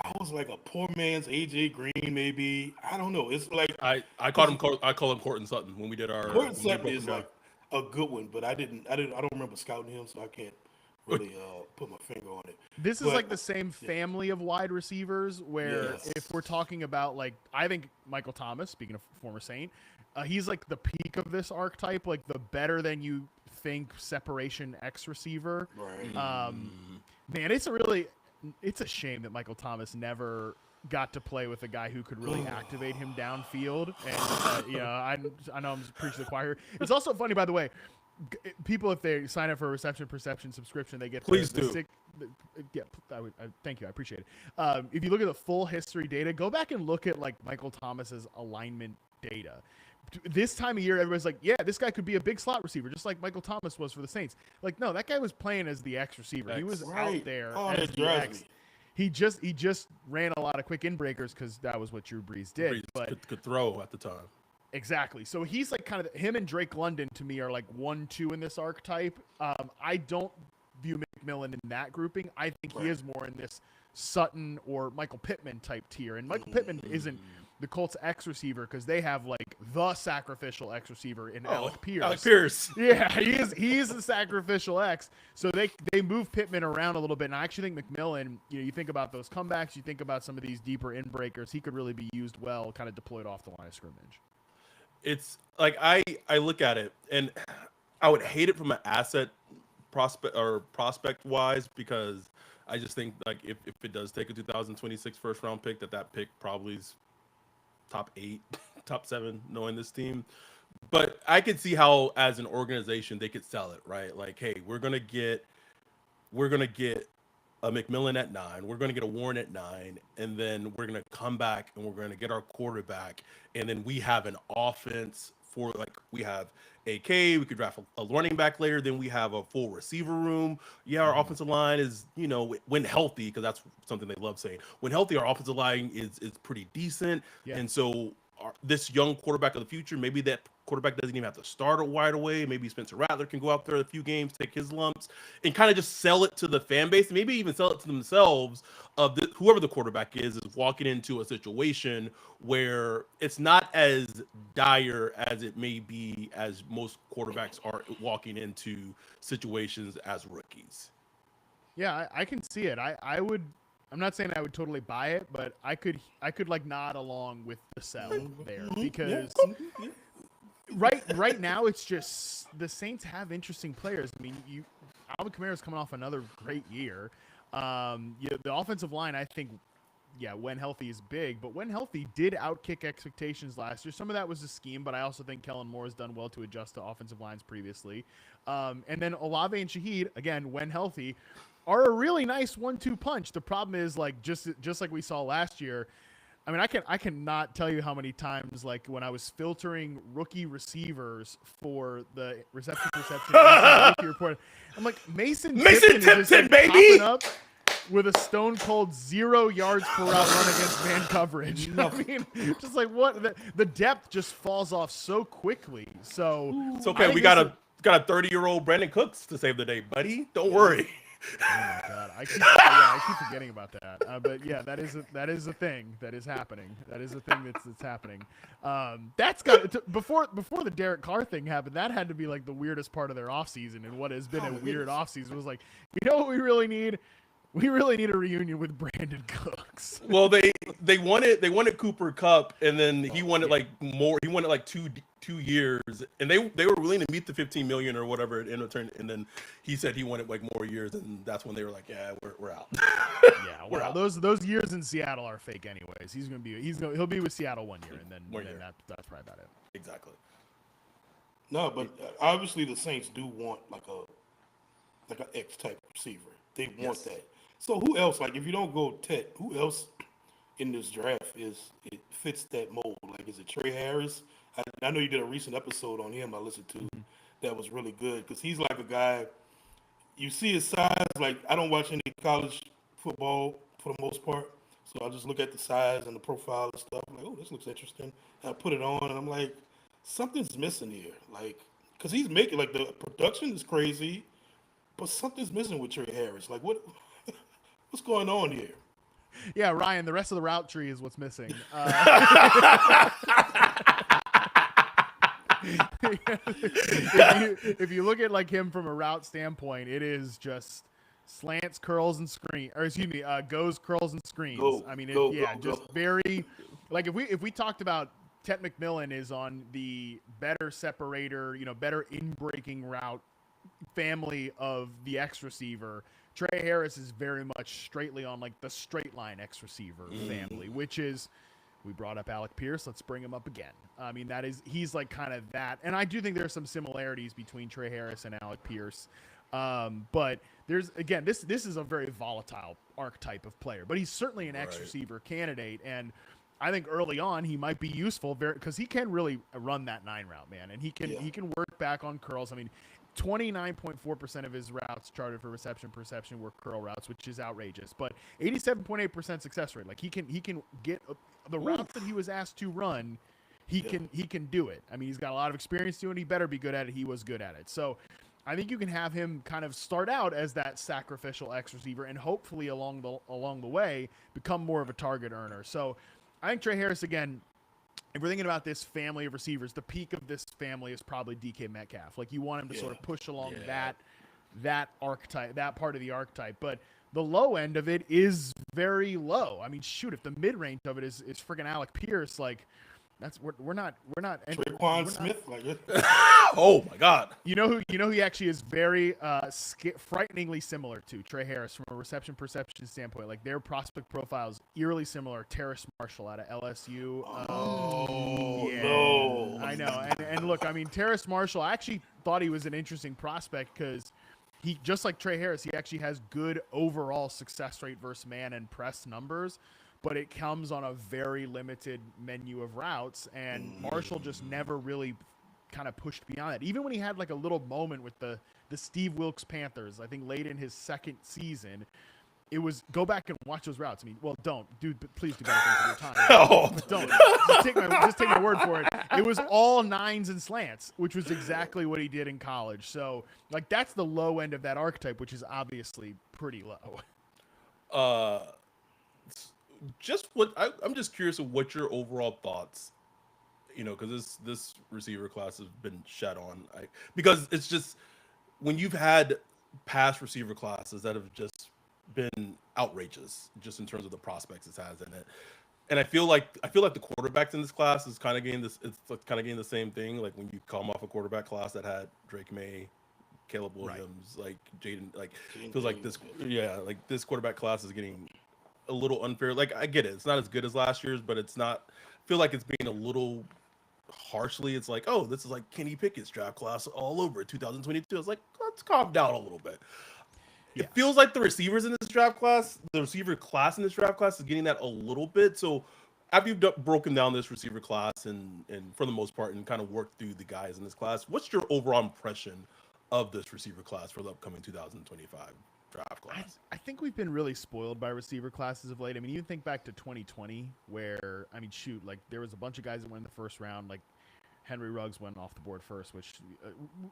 I was like a poor man's AJ Green, maybe. I don't know. It's like I call him Cortland Sutton when we did our. Cortland Sutton is like a good one, but I don't remember scouting him, so I can't really put my finger on it. This is like the same family of wide receivers where if we're talking about like I think Michael Thomas, speaking of former Saint, he's like the peak of this archetype, like the better than you think separation X receiver. Right. Man, it's a shame that Michael Thomas never got to play with a guy who could really activate him downfield. And, I know I'm preaching to the choir. It's also funny, by the way, people, if they sign up for a reception perception subscription, they get Please do. Thank you. I appreciate it. If you look at the full history data, go back and look at like Michael Thomas's alignment data. This time of year, everybody's like, yeah, this guy could be a big slot receiver, just like Michael Thomas was for the Saints. Like, no, that guy was playing as the X receiver. He was out there as the X. He just ran a lot of quick in breakers because that was what Drew Brees did. Brees but could throw at the time. Exactly. So he's like kind of him and Drake London to me are like 1-2 in this archetype. I don't view McMillan in that grouping. I think he is more in this Sutton or Michael Pittman type tier. And Michael Pittman isn't the Colts X receiver because they have like the sacrificial X receiver in Alec Pierce. Alec Pierce. Yeah, he is the sacrificial X. So they move Pittman around a little bit. And I actually think McMillan, you think about those comebacks, you think about some of these deeper in breakers, he could really be used well, kind of deployed off the line of scrimmage. It's like I look at it and I would hate it from an asset prospect wise because I just think like if it does take a 2026 first round pick, that pick probably is top 8, top 7, knowing this team. But I could see how as an organization they could sell it, right? Like, hey, we're gonna get a McMillan at 9, we're gonna get a Warren at 9, and then we're gonna come back and we're gonna get our quarterback, and then we have an offense for like we have AK, we could draft a running back later, then we have a full receiver room. Yeah, our offensive line is, when healthy, because that's something they love saying. When healthy, our offensive line is pretty decent. Yeah. And so this young quarterback of the future, maybe that quarterback doesn't even have to start it right away. Maybe Spencer Rattler can go out there a few games, take his lumps, and kind of just sell it to the fan base, and maybe even sell it to themselves of whoever the quarterback is walking into a situation where it's not as dire as it may be as most quarterbacks are walking into situations as rookies. Yeah, I can see it. I would I'm not saying I would totally buy it, but I could like nod along with the sell there because right now it's just the Saints have interesting players. I mean, Alvin Kamara's coming off another great year. The offensive line, I think, when healthy is big, but when healthy did outkick expectations last year. Some of that was the scheme, but I also think Kellen Moore has done well to adjust to offensive lines previously. And then Olave and Shaheed, again, when healthy, are a really nice 1-2 punch. The problem is, like, just like we saw last year, I mean, I cannot tell you how many times, like, when I was filtering rookie receivers for the reception perception rookie report, I'm like, Mason Tipton is just, like, baby, popping up with a stone cold 0 yards per route run against man coverage. I mean, just like what the depth just falls off so quickly. So it's okay. We got a 30-year-old Brandon Cooks to save the day, buddy. Don't worry. Oh my God, I keep forgetting about that. But yeah, that is a thing that is happening. That is a thing that's happening. That's got before the Derek Carr thing happened. That had to be like the weirdest part of their offseason, and what has been a weird offseason was like, you know what we really need? We really need a reunion with Brandon Cooks. Well, they wanted Cooper Kupp, and then he wanted like more. He wanted like two years, and they were willing to meet the $15 million or whatever in return. And then he said he wanted like more years, and that's when they were like, yeah, we're out. Yeah, we're out. Those years in Seattle are fake anyways. He'll be with Seattle 1 year, and then that's probably about it. Exactly. No, but obviously the Saints do want like an X type receiver. They want that. So who else? Like, if you don't go Tet, who else in this draft fits that mold? Like, is it Trey Harris? I know you did a recent episode on him I listened to that was really good because he's like a guy, you see his size. Like, I don't watch any college football for the most part, so I just look at the size and the profile and stuff. I'm like, oh, this looks interesting. And I put it on, and I'm like, something's missing here. Like, because he's making, like, the production is crazy, but something's missing with Trey Harris. Like, what's going on here? Yeah, Ryan, the rest of the route tree is what's missing. If you look at like him from a route standpoint, it is just slants, curls, and screen. Or excuse me, goes, curls, and screens. Just very like if we talked about Tet McMillan is on the better separator, better in breaking route family of the X receiver. Trey Harris is very much straightly on like the straight line X receiver family, which is, we brought up Alec Pierce. Let's bring him up again. I mean, he's like kind of that. And I do think there's some similarities between Trey Harris and Alec Pierce. But there's, again, this is a very volatile archetype of player, but he's certainly an X receiver candidate. And I think early on he might be useful because he can really run that 9 route, man. And he can work back on curls. I mean, 29.4% of his routes charted for reception perception were curl routes, which is outrageous. But 87.8% success rate. Like he can get the routes that he was asked to run. He can do it. I mean, he's got a lot of experience doing it. He better be good at it. He was good at it. So I think you can have him kind of start out as that sacrificial X receiver and hopefully along the way become more of a target earner. So I think Trey Harris, again, if we're thinking about this family of receivers, the peak of this family is probably DK Metcalf. Like, you want him to sort of push along that archetype, that part of the archetype. But the low end of it is very low. I mean, shoot, if the mid range of it is freaking Alec Pierce, like, we're not Traquan Smith, like it. Oh my God! You know who he actually is very frighteningly similar to Trey Harris from a reception perception standpoint. Like, their prospect profiles eerily similar. Terrace Marshall out of LSU. No, I know. And look, I mean, Terrace Marshall, I actually thought he was an interesting prospect because he, just like Trey Harris, he actually has good overall success rate versus man and press numbers. But it comes on a very limited menu of routes, and Marshall just never really kind of pushed beyond it. Even when he had like a little moment with the Steve Wilkes Panthers, I think late in his second season, it was, go back and watch those routes. I mean, well, don't, dude, please do better things with your time. Oh. Don't. Just take my word for it. It was all 9s and slants, which was exactly what he did in college. So, like, that's the low end of that archetype, which is obviously pretty low. I'm just curious of what your overall thoughts, because this receiver class has been shed on. Because it's just, when you've had past receiver classes that have just been outrageous just in terms of the prospects it has in it. And I feel like the quarterbacks in this class is kind of getting this. It's kind of getting the same thing. Like when you come off a quarterback class that had Drake May, Caleb Williams, like Jaden, like feels like this. Yeah, like this quarterback class is getting a little unfair. Like I get it, it's not as good as last year's, but it's not. I feel like it's being a little harshly. It's like, oh, this is like Kenny Pickett's draft class all over 2022. It's like, let's calm down a little bit. It feels like the receivers in this draft class, the receiver class in this draft class is getting that a little bit. So after you've broken down this receiver class and for the most part and kind of worked through the guys in this class, what's your overall impression of this receiver class for the upcoming 2025 draft class? I think we've been really spoiled by receiver classes of late. I mean, you think back to 2020 where, I mean, shoot, like there was a bunch of guys that went in the first round, like Henry Ruggs went off the board first, which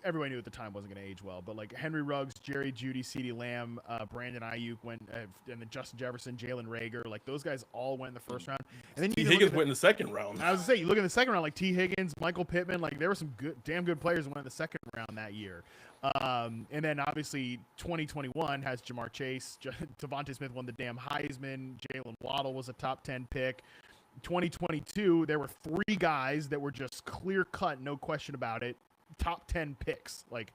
everybody knew at the time wasn't going to age well. But like Henry Ruggs, Jerry Jeudy, CeeDee Lamb, Brandon Ayuk went, and then Justin Jefferson, Jalen Reagor, like those guys all went in the first round. And then T. Higgins went in the second round. I was going to say, you look in the second round, like T. Higgins, Michael Pittman, like there were some damn good players that went in the second round that year. And then obviously 2021 has Jamar Chase, Devontae Smith won the damn Heisman, Jalen Waddle was a top 10 pick. 2022, there were 3 guys that were just clear cut, no question about it, top 10 picks. Like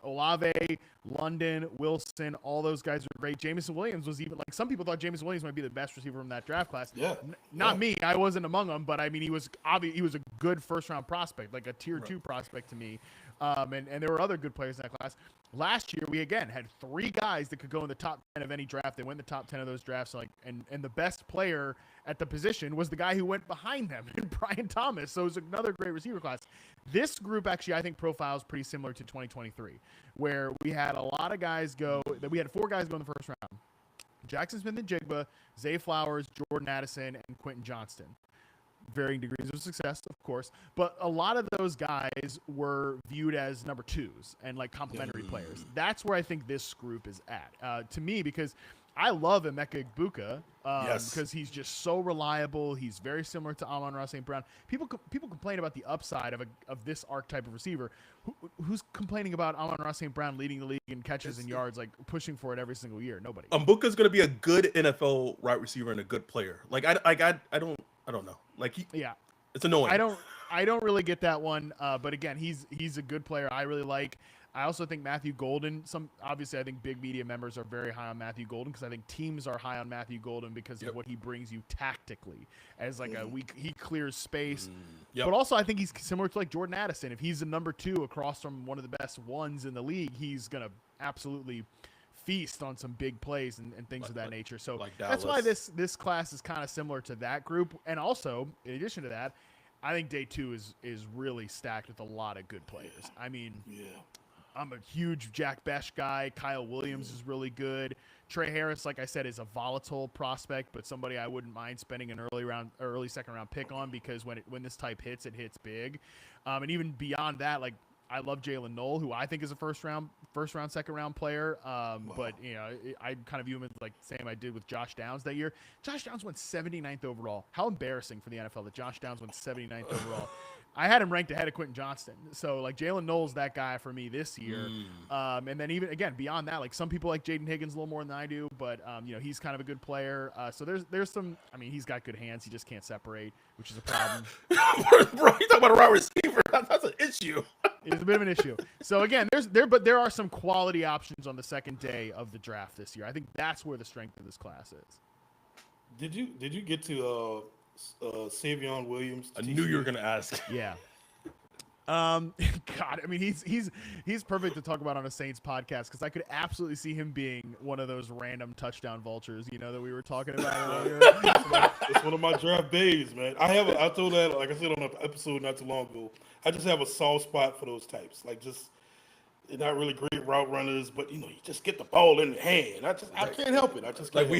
Olave, London, Wilson, all those guys were great. Jameson Williams was even, like, some people thought Jameson Williams might be the best receiver from that draft class. Yeah. Not me. I wasn't among them, but I mean, he was a good first round prospect, like a tier 2 prospect to me. And there were other good players in that class. Last year, we again had 3 guys that could go in the top 10 of any draft. They went in the top 10 of those drafts. Like, and the best player at the position was the guy who went behind them, Brian Thomas. So it was another great receiver class. This group actually, I think, profiles pretty similar to 2023, where we had a lot of guys go. That we had 4 guys go in the first round: Jackson Smith-Njigba, Zay Flowers, Jordan Addison, and Quentin Johnston. Varying degrees of success, of course, but a lot of those guys were viewed as number 2s and like complementary players. That's where I think this group is at, to me, because I love Emeka Egbuka because he's just so reliable. He's very similar to Amon-Ra St. Brown. People complain about the upside of this archetype of receiver. Who's complaining about Amon-Ra St. Brown leading the league in catches and yards, like pushing for it every single year? Nobody. Mbuka's going to be a good NFL wide receiver and a good player. Like I don't know. Like it's annoying. I don't really get that one. But again, he's a good player. I really like. I also think Matthew Golden. Obviously, I think big media members are very high on Matthew Golden because I think teams are high on Matthew Golden because of what he brings you tactically. As like he clears space. But also, I think he's similar to like Jordan Addison. If he's a number 2 across from one of the best ones in the league, he's gonna absolutely feast on some big plays and things of that nature. So that's why this class is kind of similar to that group. And also, in addition to that, I think day 2 is really stacked with a lot of good players. I mean, I'm a huge Jack Besh guy. Kyle Williams is really good. Trey Harris, like I said, is a volatile prospect, but somebody I wouldn't mind spending an early second round pick on because when this type hits, it hits big. And even beyond that, like I love Jalen Knoll, who I think is a first round, second round player. But you know, I kind of view him as like the same I did with Josh Downs that year. Josh Downs went 79th overall. How embarrassing for the NFL that Josh Downs went 79th overall. I had him ranked ahead of Quentin Johnston. So, like, Jalen Knoll's that guy for me this year. And then even, again, beyond that, like, some people like Jaden Higgins a little more than I do, but, you know, he's kind of a good player. So there's some, I mean, he's got good hands. He just can't separate, which is a problem. Bro, you talking about a wide receiver. That's an issue. It's a bit of an issue. So, again, there are some quality options on the second day of the draft this year. I think that's where the strength of this class is. Did you get to Savion Williams? I knew you were gonna ask. Yeah. God, I mean, he's perfect to talk about on a Saints podcast because I could absolutely see him being one of those random touchdown vultures, you know, that we were talking about earlier. It's one of my draft days, man. I told that, like I said on an episode not too long ago. I just have a soft spot for those types. Like, just they're not really great route runners, but you know, you just get the ball in the hand. I can't help it. I just can't. Like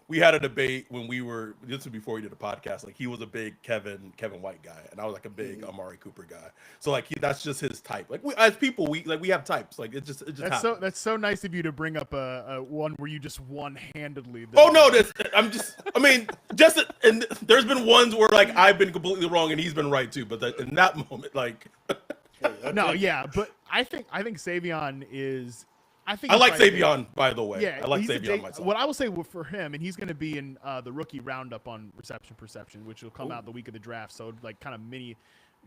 we had a debate when this was before we did a podcast. Like, he was a big Kevin White guy, and I was like a big Amari Cooper guy. So like that's just his type. Like as people, we have types. Like it just that's so nice of you to bring up a one where you just one-handedly. And there's been ones where like I've been completely wrong and he's been right too. But in that moment, like but I think Savion is. I think I he's like probably Savion, by the way. Yeah, I like he's Savion myself. What I will say for him, and he's going to be in the rookie roundup on reception perception, which will come out the week of the draft. So like kind of mini,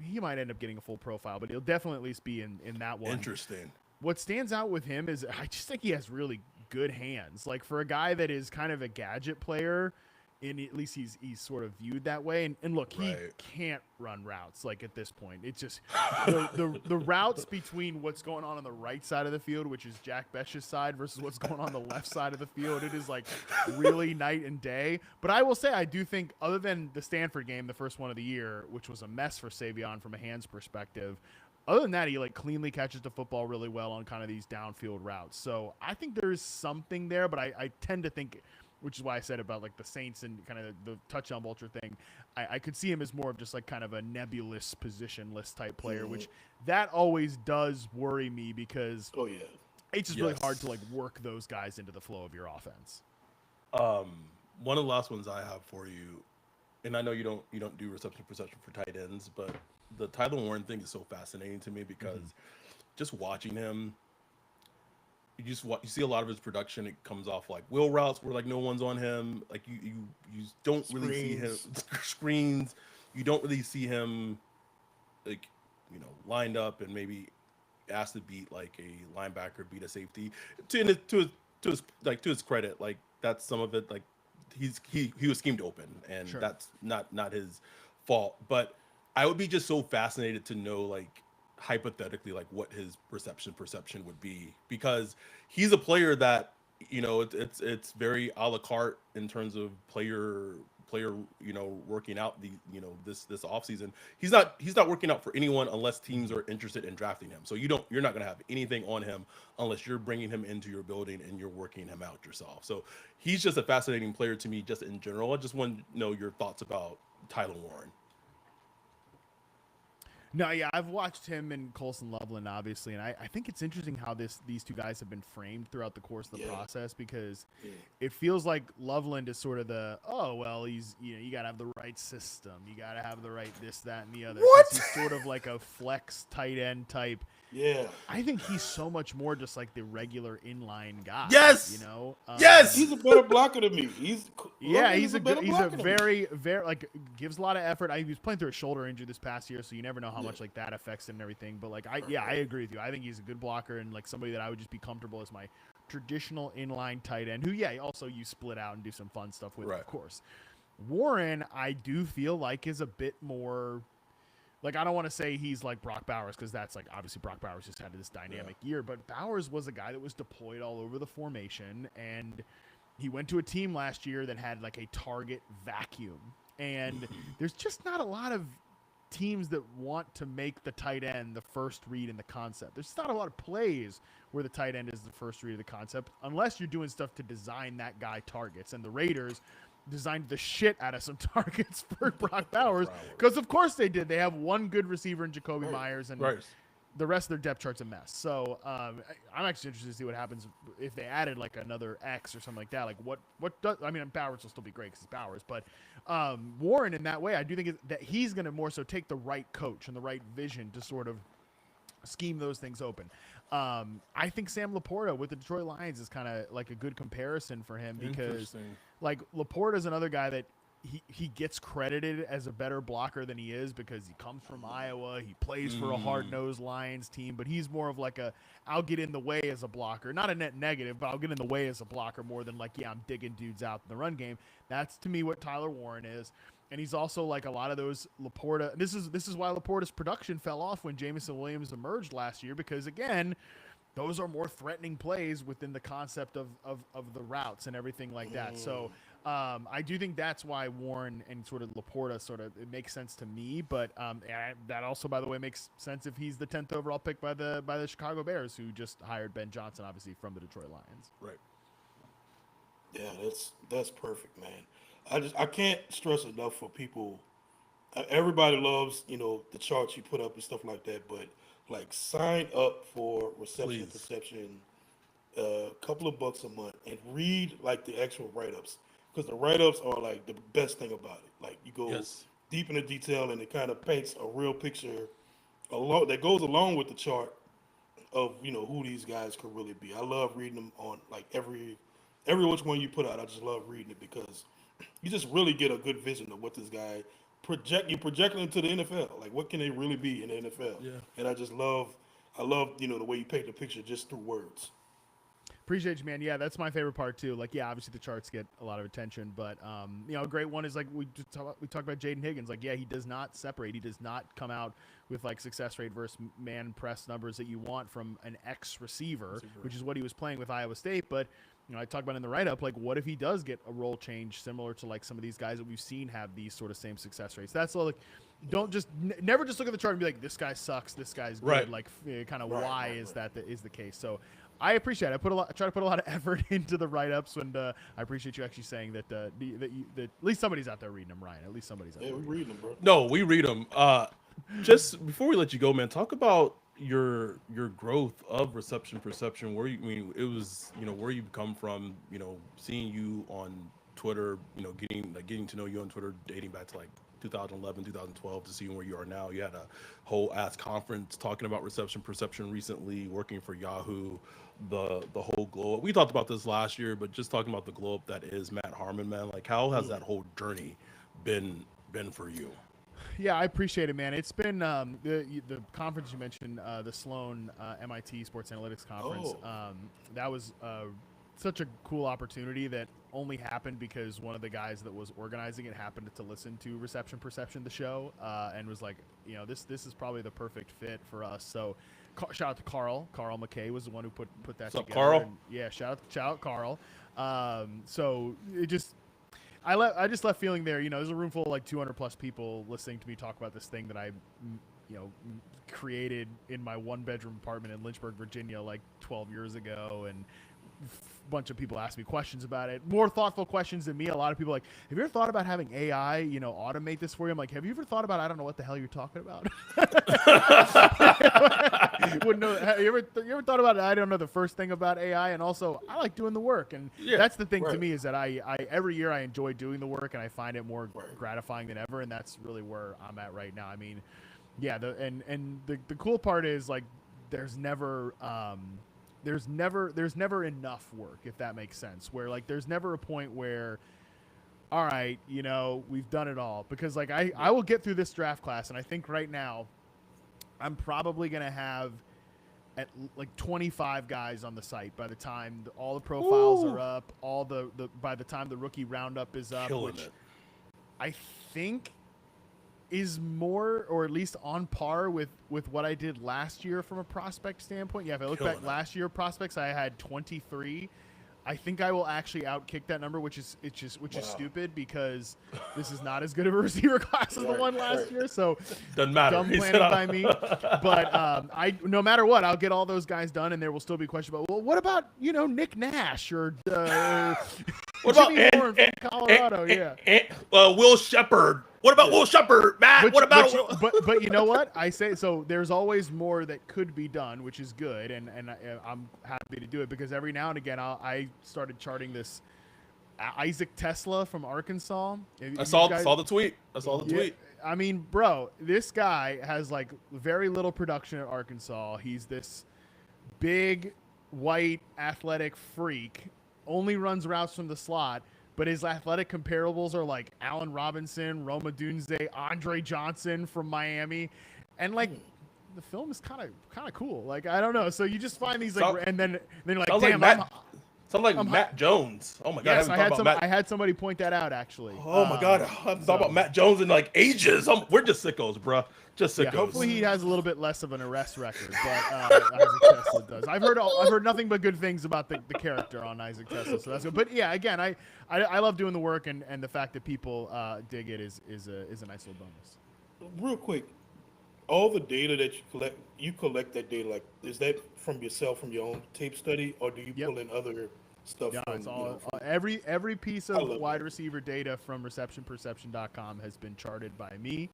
he might end up getting a full profile, but he'll definitely at least be in that one. Interesting. What stands out with him is I just think he has really good hands. Like for a guy that is kind of a gadget player, and at least he's sort of viewed that way. And look, he can't run routes like at this point. It's just the routes between what's going on the right side of the field, which is Jack Besh's side, versus what's going on the left side of the field. It is like really night and day. But I will say I do think, other than the Stanford game, the first one of the year, which was a mess for Savion from a hands perspective, other than that, he like cleanly catches the football really well on kind of these downfield routes. So I think there is something there, but I tend to think, which is why I said about like the Saints and kind of the touchdown vulture thing, I could see him as more of just like kind of a nebulous positionless type player, which that always does worry me because it's just really hard to like work those guys into the flow of your offense. One of the last ones I have for you, and I know you don't do reception perception for tight ends, but the Tyler Warren thing is so fascinating to me because just watching him, you see a lot of his production. It comes off like wheel routes where like no one's on him. Like you don't really see him screens. You don't really see him like lined up and maybe asked to beat like a linebacker, beat a safety. To his credit, like that's some of it. Like he was schemed open, and that's not his fault. But I would be just so fascinated to know, like, hypothetically, like what his perception would be, because he's a player that it's very a la carte in terms of player working out this offseason. He's not working out for anyone unless teams are interested in drafting him. So you're not going to have anything on him unless you're bringing him into your building and you're working him out yourself. So he's just a fascinating player to me just in general. I just want to know your thoughts about Tyler Warren. No, yeah, I've watched him and Colson Loveland, obviously, and I think it's interesting how these two guys have been framed throughout the course of the process, because it feels like Loveland is sort of he's you got to have the right system, you got to have the right this, that, and the other. What? He's sort of like a flex tight end type. Yeah, I think he's so much more just like the regular inline guy. Yes, yes, he's a better blocker than me. He's a very like gives a lot of effort. He was playing through a shoulder injury this past year, so you never know how much like that affects him and everything. But like I agree with you. I think he's a good blocker and like somebody that I would just be comfortable as my traditional inline tight end. Who also you split out and do some fun stuff with, of course. Warren, I do feel like is a bit more. Like, I don't want to say he's like Brock Bowers, because that's like obviously Brock Bowers just had this dynamic year, but Bowers was a guy that was deployed all over the formation, and he went to a team last year that had like a target vacuum. And there's just not a lot of teams that want to make the tight end the first read in the concept. There's not a lot of plays where the tight end is the first read of the concept, unless you're doing stuff to design that guy targets. And the Raiders designed the shit out of some targets for Brock Bowers, because of course they did. They have one good receiver in Jacoby Myers, and the rest of their depth chart's a mess. So I'm actually interested to see what happens if they added like another X or something like that. Like what does, I mean, Bowers will still be great because it's Bowers, but Warren in that way, I do think that he's going to more so take the right coach and the right vision to sort of scheme those things open. I think Sam Laporta with the Detroit Lions is kind of like a good comparison for him, because like Laporta is another guy that he gets credited as a better blocker than he is, because he comes from Iowa. He plays for a hard-nosed Lions team, but he's more of like I'll get in the way as a blocker. Not a net negative, but I'll get in the way as a blocker more than like, I'm digging dudes out in the run game. That's to me what Tyler Warren is. And he's also like a lot of those Laporta. This is why Laporta's production fell off when Jameson Williams emerged last year, because again, those are more threatening plays within the concept of the routes and everything like that. So I do think that's why Warren and sort of Laporta it makes sense to me. But that also, by the way, makes sense if he's the 10th overall pick by the Chicago Bears, who just hired Ben Johnson, obviously from the Detroit Lions. Right. Yeah, that's perfect, man. I can't stress enough for people. Everybody loves the charts you put up and stuff like that, but like sign up for reception perception, a couple of bucks a month, and read like the actual write-ups, because the write-ups are like the best thing about it. Like you go deep into detail, and it kind of paints a real picture that goes along with the chart of who these guys could really be. I love reading them on like every which one you put out. I just love reading it because you just really get a good vision of what this guy projecting into the NFL. Like what can they really be in the NFL? Yeah. And I love the way you paint the picture just through words. Appreciate you, man. Yeah, that's my favorite part too. Like, yeah, obviously the charts get a lot of attention, but a great one is like we talked about Jaden Higgins. Like, yeah, he does not separate. He does not come out with like success rate versus man press numbers that you want from an ex receiver, which is what he was playing with Iowa State. But I talked about in the write up, like, what if he does get a role change similar to like some of these guys that we've seen have these sort of same success rates? That's all. Like, don't just never just look at the chart and be like, this guy sucks, this guy's good. Right. Like, kind of why is that is the case? So. I appreciate it. I try to put a lot of effort into the write-ups, and I appreciate you actually saying that that at least somebody's out there reading them, Ryan. At least somebody's out there. Yeah, we reading them, bro. No, we read them. Just before we let you go, man, talk about your growth of reception perception. Where it was, where you've come from. Seeing you on Twitter. Getting to know you on Twitter, dating back to like 2011, 2012 to see where you are now. You had a whole ass conference talking about reception perception recently, working for Yahoo, the whole glow up. We talked about this last year, but just talking about the glow up that is Matt Harmon, man. Like, how has that whole journey been for you? Yeah, I appreciate it, man. It's been the conference you mentioned, the Sloan MIT Sports Analytics Conference. That was such a cool opportunity that only happened because one of the guys that was organizing it happened to listen to Reception Perception, the show, and was like, this is probably the perfect fit for us. So shout out to Carl. Carl McKay was the one who put that What's up, together. Carl? And yeah, shout out Carl. So it just I just left feeling there. There's a room full of like 200 plus people listening to me talk about this thing that I created in my 1-bedroom apartment in Lynchburg, Virginia, like 12 years ago, and bunch of people ask me questions about it, more thoughtful questions than me. A lot of people like, have you ever thought about having AI, automate this for you? I'm like, have you ever thought about, I don't know what the hell you're talking about. Wouldn't know. You ever thought about it? I don't know the first thing about AI, and also I like doing the work, and that's the thing to me is that I every year I enjoy doing the work, and I find it more gratifying than ever, and that's really where I'm at right now. I mean, yeah, the cool part is like there's never enough work, if that makes sense, where like there's never a point where, all right, we've done it all, because like I will get through this draft class, and I think right now I'm probably going to have at like 25 guys on the site by the time all the profiles are up, all the by the time the rookie roundup is up, Killing which it. I think is more, or at least on par with what I did last year from a prospect standpoint. Yeah, if I look back last year prospects, I had 23. I think I will actually outkick that number, which is stupid because this is not as good of a receiver class as the one last year. So doesn't matter. Dumb planning by me. But I no matter what, I'll get all those guys done, and there will still be questions about, well, what about Nick Nash or what about Jimmy Horn from Colorado? Will Shepard? What about Will Shepard, Matt? But you know what? I say so. There's always more that could be done, which is good, and I'm happy to do it, because every now and again I started charting this Isaac Tesla from Arkansas. I saw the tweet. I mean, bro, this guy has like very little production at Arkansas. He's this big, white, athletic freak. Only runs routes from the slot. But his athletic comparables are like Allen Robinson, Roma Dunze, Andre Johnson from Miami, and like the film is kind of cool. Like, I don't know. So you just find these like, and then you're like, damn, sounds like Matt Jones. Oh my god, yes, I had somebody point that out actually. Oh my god, I haven't thought about Matt Jones in like ages. We're just sickos, bro. Just sickos. Yeah, hopefully he has a little bit less of an arrest record, but Isaac Tesla does. I've heard nothing but good things about the character on Isaac Tesla, so that's good. But yeah, again, I love doing the work, and the fact that people dig it is a nice little bonus. Real quick, all the data that you collect that data, like, is that from yourself, from your own tape study, or do you pull in other stuff? Yeah, from, it's all every piece of wide receiver data from receptionperception.com has been charted by me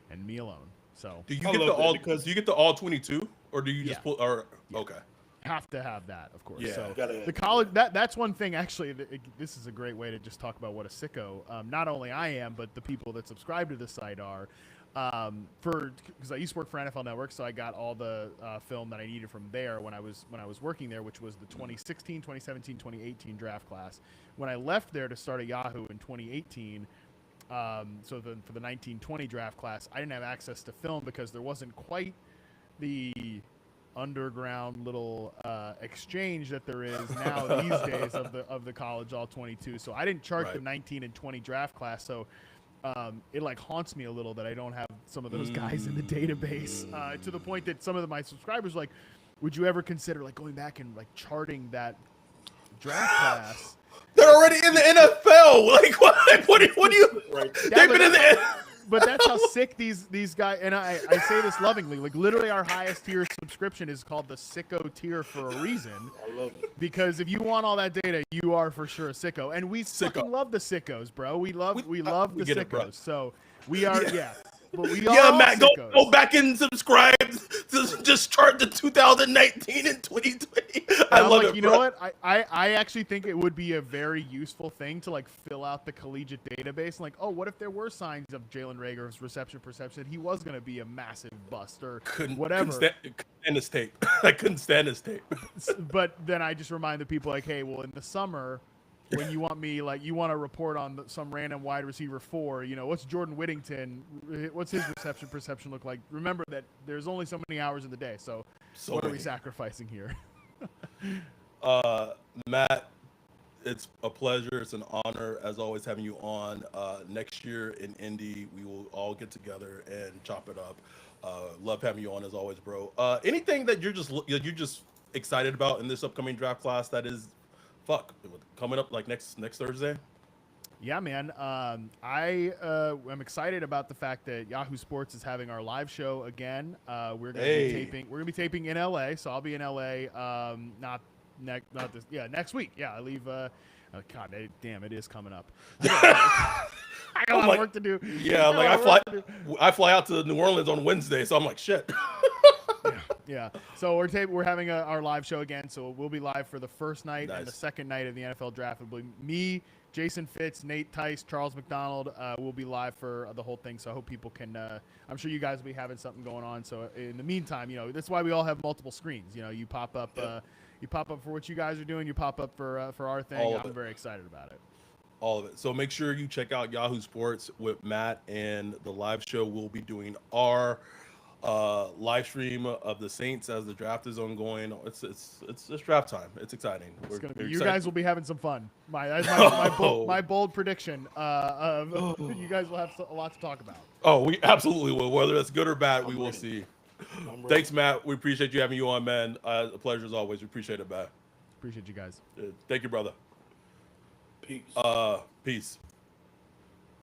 and me alone. So do you get the all 22, or do you just pull? Or okay, have to have that, of course. Yeah, so the college that's one thing actually. This is a great way to just talk about what a sicko not only I am, but the people that subscribe to the site are. because I used to work for NFL Network, so I got all the film that I needed from there when I was working there, which was the 2016, 2017, 2018 draft class. When I left there to start at Yahoo in 2018, for the 1920 draft class, I didn't have access to film because there wasn't quite the underground little exchange that there is now these days of the college all 22. So I didn't chart the 19 and 20 draft class. So it like haunts me a little that I don't have some of those guys in the database, to the point that some of my subscribers were like, would you ever consider like going back and like charting that draft class? They're already in the NFL. Like what do you? Right. They've been in the. But that's how sick these guys, and I say this lovingly, like literally our highest tier subscription is called the sicko tier for a reason. I love it. Because if you want all that data, you are for sure a sicko. And we fucking love the sickos, bro. We love the sickos. So we are, But we are all Matt, sickos. go back and subscribe to just chart the 2019 and 2020. I love it, you bro. know what? I actually think it would be a very useful thing to like fill out the collegiate database. Like, oh, what if there were signs of Jalen Reagor's reception perception? He was going to be a massive bust or whatever. Couldn't stand his tape. I couldn't stand his tape. But then I just remind the people like, hey, well, in the summer, when you want me, like, you want to report on some random wide receiver 4, you know, what's Jordan Whittington, what's his reception perception look like? Remember that there's only so many hours in the day, so what are we sacrificing here? Matt, it's a pleasure. It's an honor, as always, having you on. Next year in Indy, we will all get together and chop it up. Love having you on, as always, bro. Anything that you're just excited about in this upcoming draft class that is coming up like next Thursday? Yeah, man. I am excited about the fact that Yahoo Sports is having our live show again. We're gonna be taping in LA, so I'll be in LA. Next week. Yeah, I leave. God, damn, it is coming up. I got a lot of work to do. Yeah, like I fly out to New Orleans on Wednesday, so I'm like, shit. Yeah. So we're having our live show again. So we'll be live for the first night Nice. and the second night of the NFL draft. It'll be me, Jason Fitz, Nate Tice, Charles McDonald. Will be live for the whole thing. So I hope people can. I'm sure you guys will be having something going on. So in the meantime, you know, that's why we all have multiple screens. You know, you pop up. You pop up for what you guys are doing. You pop up for our thing. I'm very excited about it. All of it. So make sure you check out Yahoo Sports with Matt and the live show. We'll be doing our live stream of the Saints as the draft is ongoing. It's draft time. It's exciting. You guys will be having some fun. My bold prediction. You guys will have a lot to talk about. Oh, we absolutely will. Whether that's good or bad, we will see. Thanks, Matt. We appreciate you having you on, man. A pleasure as always. We appreciate it, man. Appreciate you guys. Thank you, brother. Peace. Peace.